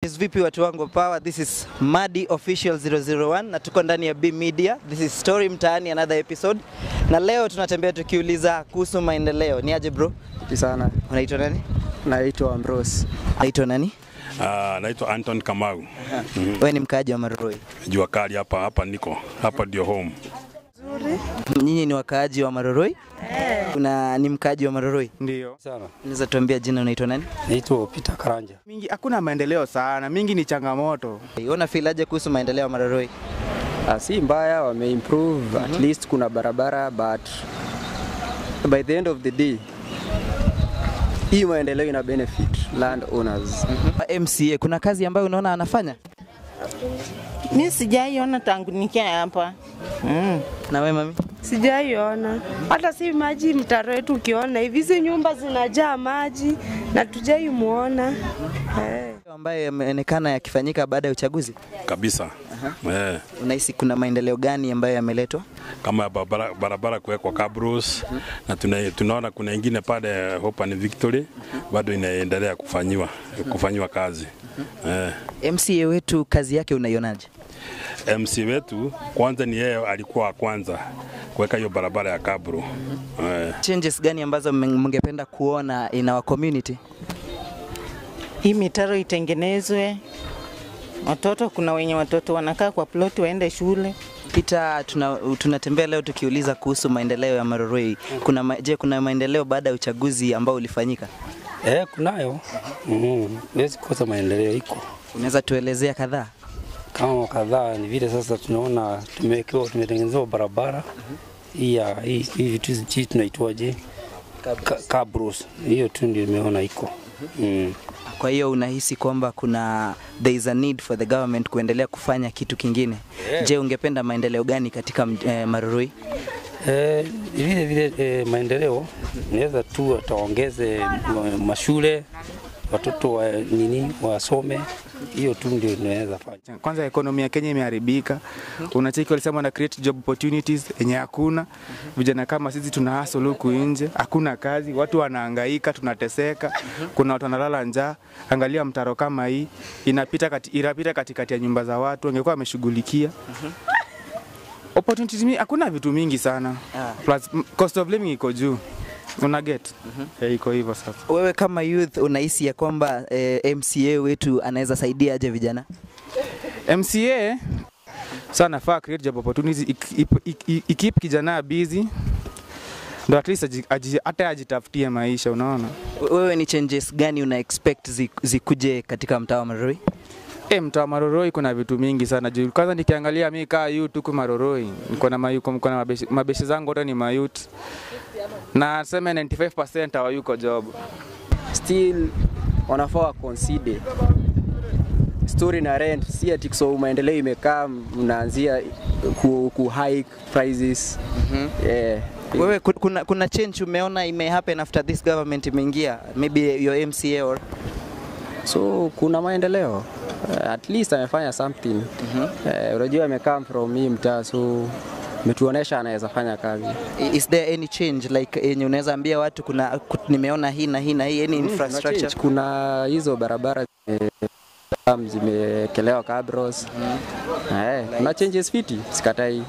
Vipi watu wangu wa power, this is Madi Official 001 na tuko ndani ya B Media. This is Story Mtaani, another episode. Na leo tunatembea tukiuliza kuhusu maendeleo. Ni aje bro? Sana. Unaitwa nani? Naitwa Ambrose. Unaitwa nani? Naitwa Anton Kamau. Wewe ni mkaaji wa Maroroi? Jua kali hapa niko. Hapa ndio home. Nyinyi ni wakaaji wa Maroroi? Ni mkaaji wa Maroroi? Ndio. Sana. Unaweza tuambia jina, unaitwa nani? Naitwa Peter Karanja. Mingi hakuna maendeleo sana, mingi ni changamoto. Una feel aje kuhusu maendeleo ya Maroroi? Si mbaya, wameimprove, at least kuna barabara, but by the end of the day hii maendeleo ina benefit land owners. MCA, kuna kazi ambayo unaona anafanya? Mimi sijaiona tangu nikia hapa. Na wewe mami? Sijaiona. Hata si maji mtaro wetu ukiona hivi hizi nyumba zinajaa maji na tujaimuona. Ambaye yameonekana yakifanyika baada ya uchaguzi? Kabisa. Unahisi kuna maendeleo gani ambayo yameletwa? Kama barabara kuwekwa cabros na tunaona kuna ingine pale Hope and Victory bado inaendelea kufanywa kazi. MCA wetu kazi yake unaionaje? MC wetu kwanza ni yeye alikuwa kwanza kuweka hiyo barabara ya cabro. Changes gani ambazo mngependa kuona in our community? Hii mitaro itengenezwe. Kuna wenye watoto wanakaa kwa plot waende shule. Peter, tunatembea leo tukiuliza kuhusu maendeleo ya Maroroi. Kuna maendeleo baada ya uchaguzi ambao ulifanyika? Kunayo. Lezi kosa maendeleo iko. Unaweza tuelezea kadhaa? Kama kadhaa ni vile sasa tunaona tumetengenezwa barabara. Hii vitu hizi tunaitwaje? Cabros. Hiyo tu ndio nimeona iko. Kwa hiyo unahisi kwamba there is a need for the government kuendelea kufanya kitu kingine? Je, ungependa maendeleo gani katika Maroroi? Vile maendeleo naweza tu ataongeze mashule, watoto wasome. Hiyo tu ndio naweza fanya. Kwanza ekonomi ya Kenya imeharibika. Unacheki walisema na create job opportunities yenye hakuna. Vijana kama sisi tuna hustle huku nje, hakuna kazi, watu wanahangaika, tunateseka. Kuna watu wanalala njaa. Angalia mtaro kama hii inapita katikati ya nyumba za watu, wangekuwa wameshughulikia. Opportunities hakuna vitu mingi sana. Plus cost of living iko juu. Una get? Iko hivyo sasa. Wewe kama youth unahisi ya kwamba MCA wetu anaweza saidia aje vijana? MCA sana faa create job opportunities, keep kijana busy. Ndio at least hata ajitafutie maisha, unaona. Wewe ni changes gani una expect zikuje katika mtaa wa Maroroi? Mtaa wa Maroroi kuna vitu mingi sana. Kwanza nikiangalia mimi kaa youth huko Maroroi, niko na mabeshi zangu wote ni mayouth. Na 95% hawayuko job. Still wanafaa consider story na rent, si ati so maendeleo imekaa mnaanzia ku hike prices. Wewe kuna change umeona happen after this government imeingia, maybe your MCA or so kuna maendeleo, at least amefanya something. Unajua amekaa from hii mtaa, so metuonesha anaweza fanya kazi. Is there any change like yenye unaweza ambia watu nimeona hii na hii na hii, any infrastructure? Kuna hizo barabara zimekelewa cabros. Kuna changes fiti, sikatai.